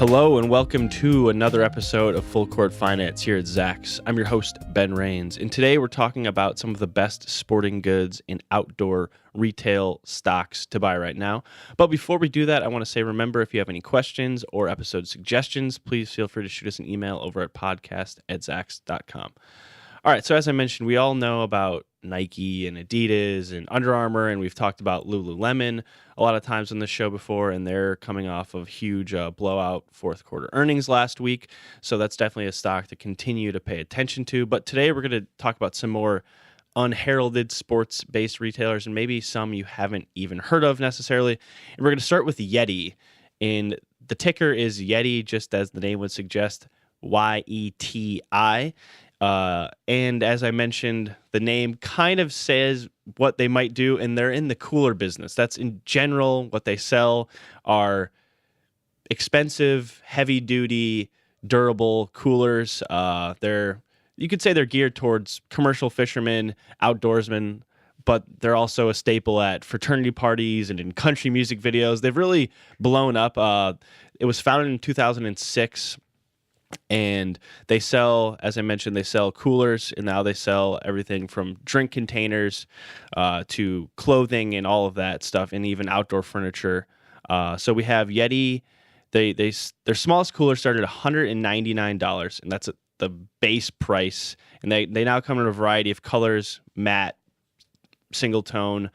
Hello and welcome to another episode of Full Court Finance here at Zacks. I'm your host, Ben Rains, and today we're talking about some of the best sporting goods and outdoor retail stocks to buy right now. But before we do that, I want to say, remember, if you have any questions or episode suggestions, please feel free to shoot us an email over at podcast@zacks.com. All right, so as I mentioned, we all know about Nike and Adidas and Under Armour, and we've talked about Lululemon a lot of times on the show before, and they're coming off of huge blowout fourth quarter earnings last week. So that's definitely a stock to continue to pay attention to. But today we're going to talk about some more unheralded sports-based retailers and maybe some you haven't even heard of necessarily. And we're going to start with Yeti. And the ticker is Yeti, just as the name would suggest, YETI. And as I mentioned, the name kind of says what they might do, and they're in the cooler business. That's in general what they sell are expensive, heavy-duty, durable coolers. You could say they're geared towards commercial fishermen, outdoorsmen, but they're also a staple at fraternity parties and in country music videos. They've really blown up. It was founded in 2006. And they sell, as I mentioned, they sell coolers, and now they sell everything from drink containers to clothing and all of that stuff, and even outdoor furniture. So we have Yeti. Their smallest cooler started at $199, and that's the base price. And they now come in a variety of colors: matte, single tone.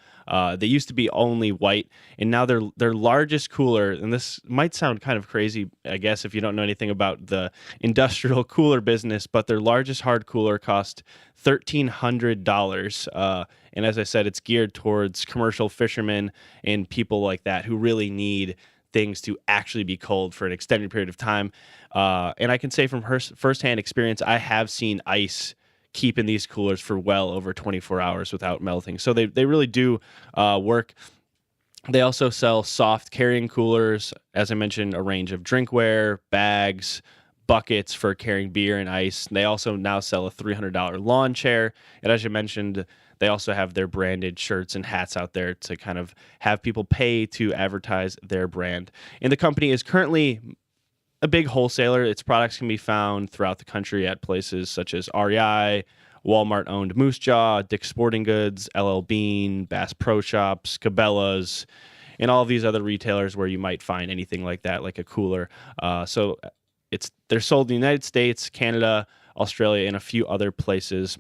They used to be only white, and now their largest cooler, and this might sound kind of crazy, I guess, if you don't know anything about the industrial cooler business, but their largest hard cooler cost $1,300. And as I said, it's geared towards commercial fishermen and people like that who really need things to actually be cold for an extended period of time. And I can say from firsthand experience, I have seen ice keep in these coolers for well over 24 hours without melting. So they really do work. They also sell soft carrying coolers, as I mentioned, a range of drinkware, bags, buckets for carrying beer and ice. They also now sell a $300 lawn chair. And as you mentioned, they also have their branded shirts and hats out there to kind of have people pay to advertise their brand. And the company is currently a big wholesaler. Its products can be found throughout the country at places such as REI, Walmart-owned Moose Jaw, Dick's Sporting Goods, LL Bean, Bass Pro Shops, Cabela's, and all of these other retailers where you might find anything like that, like a cooler. So they're sold in the United States, Canada, Australia, and a few other places.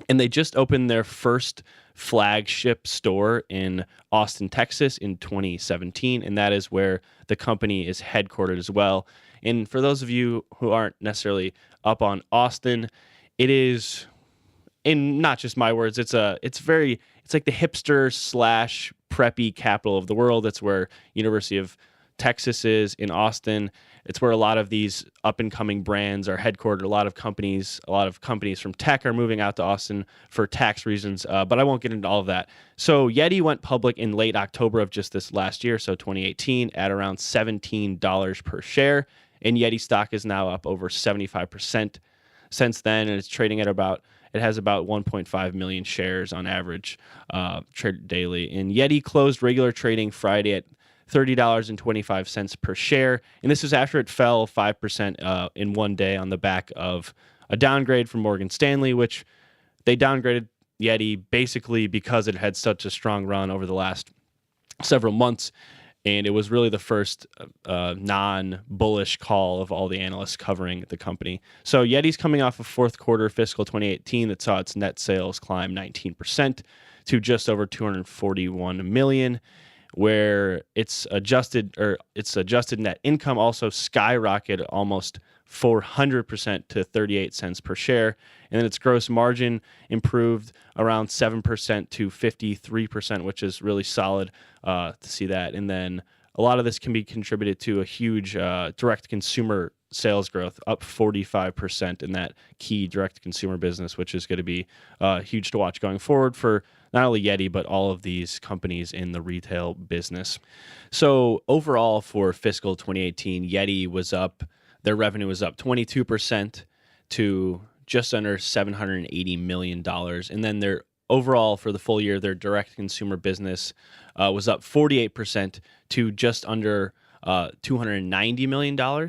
And they just opened their first flagship store in Austin, Texas in 2017, and that is where the company is headquartered as well. And for those of you who aren't necessarily up on Austin, it is, in not just my words, it's like the hipster slash preppy capital of the world. It's where University of Texas is in Austin. It's where a lot of these up-and-coming brands are headquartered. A lot of companies from tech are moving out to Austin for tax reasons, but I won't get into all of that. So Yeti went public in late October of just this last year, so 2018, at around $17 per share, and Yeti stock is now up over 75% since then, and it's trading at it has about 1.5 million shares on average traded daily. And Yeti closed regular trading Friday at $30.25 per share. And this is after it fell 5% in one day on the back of a downgrade from Morgan Stanley, which they downgraded Yeti basically because it had such a strong run over the last several months. And it was really the first non-bullish call of all the analysts covering the company. So Yeti's coming off of fourth quarter fiscal 2018 that saw its net sales climb 19% to just over $241 million. Where its adjusted net income also skyrocketed almost 400% to 38 cents per share, and then its gross margin improved around 7% to 53%, which is really solid to see that. And then a lot of this can be contributed to a huge direct-to-consumer sales growth, up 45% in that key direct-to-consumer business, which is going to be huge to watch going forward for not only Yeti, but all of these companies in the retail business. So overall for fiscal 2018, Yeti was up, their revenue was up 22% to just under $780 million. And then their overall for the full year, their direct consumer business was up 48% to just under $290 million.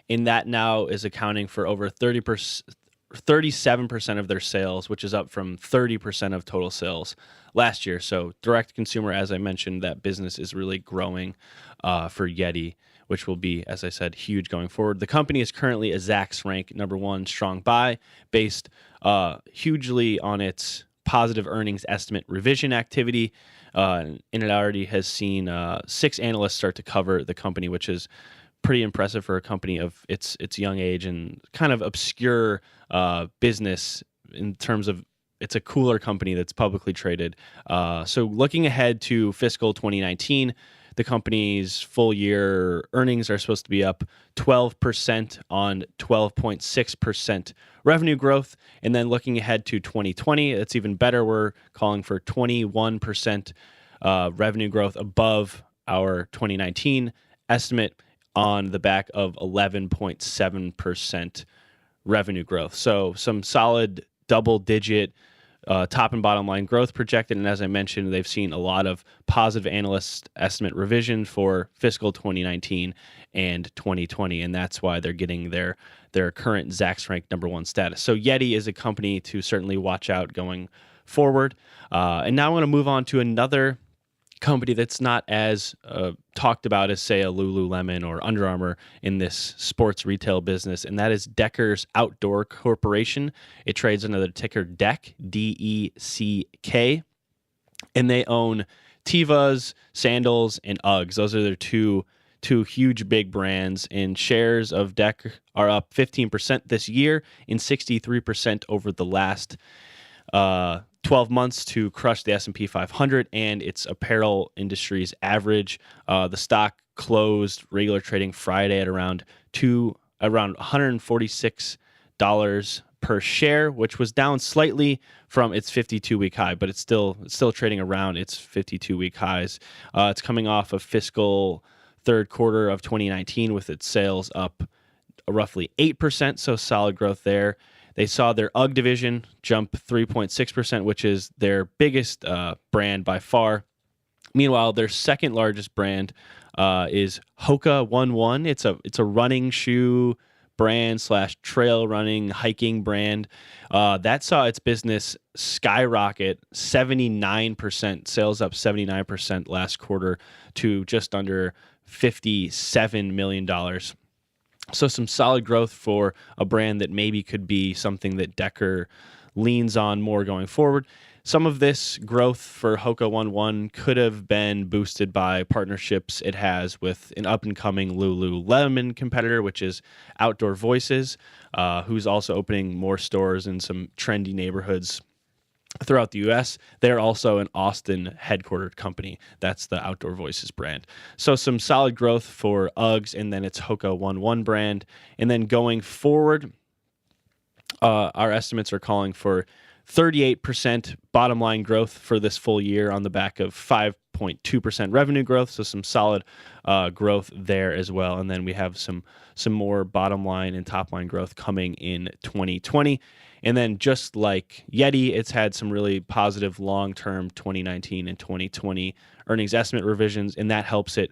And that now is accounting for over 37% of their sales, which is up from 30% of total sales last year. So direct consumer, as I mentioned, that business is really growing for Yeti, which will be, as I said, huge going forward. The company is currently a Zacks rank #1 strong buy, based hugely on its positive earnings estimate revision activity. And it already has seen 6 analysts start to cover the company, which is pretty impressive for a company of its young age and kind of obscure business in terms of it's a cooler company that's publicly traded. So looking ahead to fiscal 2019, the company's full year earnings are supposed to be up 12% on 12.6% revenue growth. And then looking ahead to 2020, it's even better. We're calling for 21% revenue growth above our 2019 estimate on the back of 11.7% revenue growth. So some solid double-digit top and bottom line growth projected. And as I mentioned, they've seen a lot of positive analyst estimate revision for fiscal 2019 and 2020. And that's why they're getting their current Zacks rank #1 status. So Yeti is a company to certainly watch out going forward. And now I want to move on to another company that's not as talked about as, say, a Lululemon or Under Armour in this sports retail business, and that is Deckers Outdoor Corporation. It trades under the ticker DECK, DECK, and they own Tevas, Sandals, and Uggs. Those are their two huge big brands, and shares of DECK are up 15% this year and 63% over the last 12 months to crush the S&P 500 and its apparel industry's average. The stock closed regular trading Friday at around $146 per share, which was down slightly from its 52-week high, but it's still trading around its 52-week highs. It's coming off of fiscal third quarter of 2019 with its sales up roughly 8%, so solid growth there. They saw their UGG division jump 3.6%, which is their biggest brand by far. Meanwhile, their second largest brand is Hoka 11. It's a running shoe brand / trail running hiking brand that saw its business skyrocket 79%, sales up 79% last quarter to just under $57 million. So some solid growth for a brand that maybe could be something that Decker leans on more going forward. Some of this growth for Hoka 11 could have been boosted by partnerships it has with an up-and-coming Lululemon competitor, which is Outdoor Voices, who's also opening more stores in some trendy neighborhoods throughout the U.S. They're also an Austin headquartered company. That's the Outdoor Voices brand. So some solid growth for Uggs, and then its Hoka 11 brand. And then going forward, our estimates are calling for 38% bottom line growth for this full year on the back of 5.2% revenue growth. So some solid growth there as well. And then we have some more bottom line and top line growth coming in 2020. And then just like Yeti, it's had some really positive long-term 2019 and 2020 earnings estimate revisions, and that helps it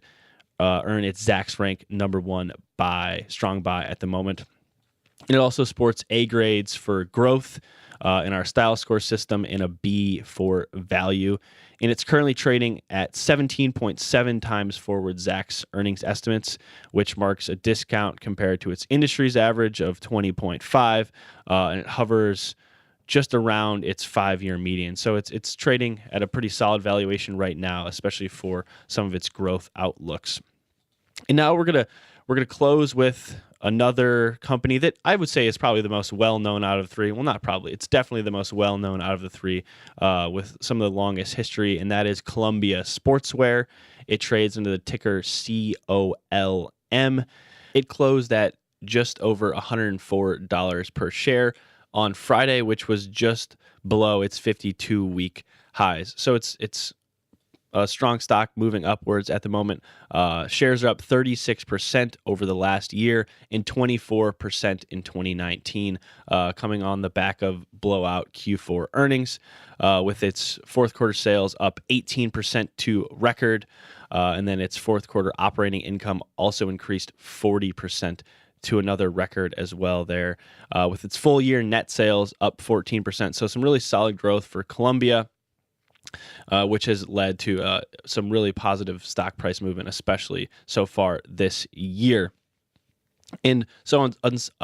earn its Zacks rank #1 strong buy at the moment. And it also sports A grades for growth in our style score system and a B for value. And it's currently trading at 17.7 times forward Zacks earnings estimates, which marks a discount compared to its industry's average of 20.5, and it hovers just around its 5-year median. So it's trading at a pretty solid valuation right now, especially for some of its growth outlooks. And now we're gonna close with another company that I would say is probably the most well-known out of the three. Well, not probably. It's definitely the most well-known out of the three with some of the longest history, and that is Columbia Sportswear. It trades under the ticker COLM. It closed at just over $104 per share on Friday, which was just below its 52-week highs. So it's a strong stock moving upwards at the moment. Shares are up 36% over the last year and 24% in 2019, coming on the back of Blowout Q4 earnings, with its fourth quarter sales up 18% to record And then its fourth quarter operating income also increased 40% to another record as well there, with its full year net sales up 14%. So some really solid growth for Columbia, which has led to some really positive stock price movement, especially so far this year. And so on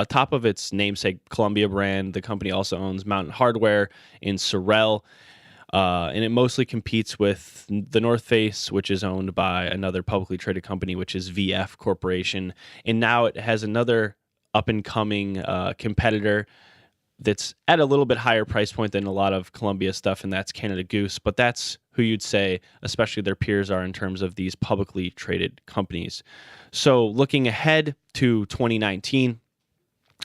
top of its namesake Columbia brand, the company also owns Mountain Hardwear in Sorel, and it mostly competes with the North Face, which is owned by another publicly traded company, which is VF Corporation. And now it has another up-and-coming competitor that's at a little bit higher price point than a lot of Columbia stuff, and that's Canada Goose. But that's who you'd say, especially their peers, are in terms of these publicly traded companies. So looking ahead to 2019,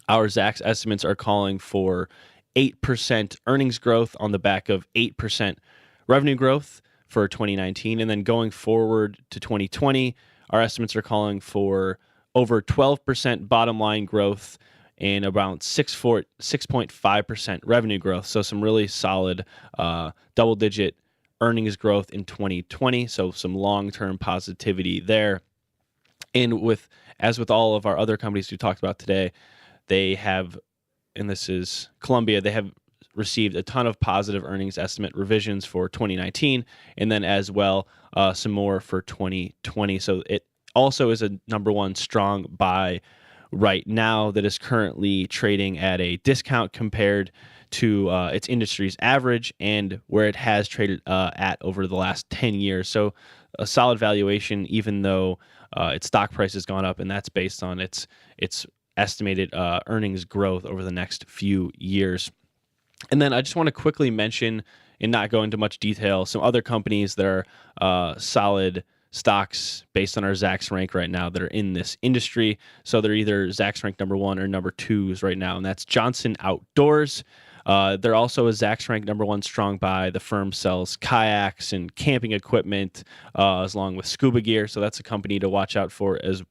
our Zacks estimates are calling for 8% earnings growth on the back of 8% revenue growth for 2019. And then going forward to 2020, our estimates are calling for over 12% bottom line growth and around 6.5% revenue growth. So some really solid double-digit earnings growth in 2020. So some long-term positivity there. And as with all of our other companies we talked about today, they have, and this is Columbia, they have received a ton of positive earnings estimate revisions for 2019, and then as well some more for 2020. So it also is a number one strong buy right now that is currently trading at a discount compared to its industry's average and where it has traded at over the last 10 years. So a solid valuation, even though its stock price has gone up, and that's based on its estimated earnings growth over the next few years. And then I just want to quickly mention, and not go into much detail, some other companies that are solid stocks based on our Zacks rank right now that are in this industry. So they're either Zacks rank number 1 or number 2s right now, and that's Johnson Outdoors. They're also a Zacks rank number 1 strong buy. The firm sells kayaks and camping equipment, along with scuba gear. So that's a company to watch out for as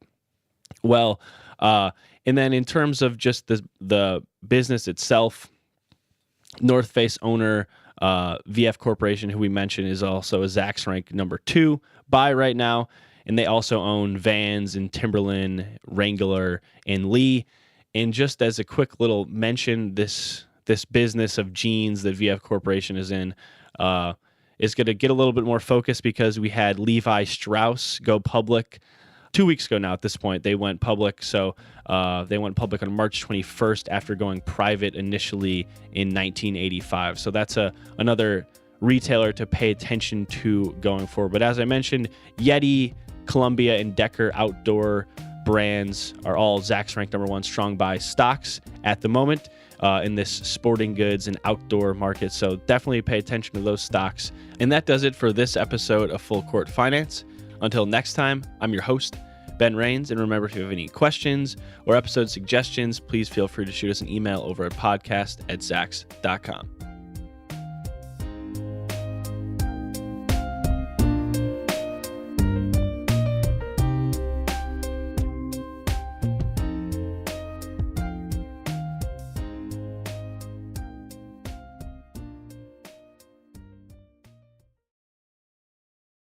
well. And then in terms of just the business itself, North Face owner VF Corporation, who we mentioned, is also a Zacks rank number 2 buy right now. And they also own Vans and Timberland, Wrangler, and Lee. And just as a quick little mention, this business of jeans that VF Corporation is in is going to get a little bit more focus because we had Levi Strauss go public 2 weeks ago now. At this point, they went public. So they went public on March 21st after going private initially in 1985. So that's another retailer to pay attention to going forward. But as I mentioned, Yeti, Columbia, and Decker Outdoor brands are all Zacks ranked number 1 strong buy stocks at the moment in this sporting goods and outdoor market. So definitely pay attention to those stocks. And that does it for this episode of Full Court Finance. Until next time, I'm your host, Ben Rains. And remember, if you have any questions or episode suggestions, please feel free to shoot us an email over at podcast@zacks.com.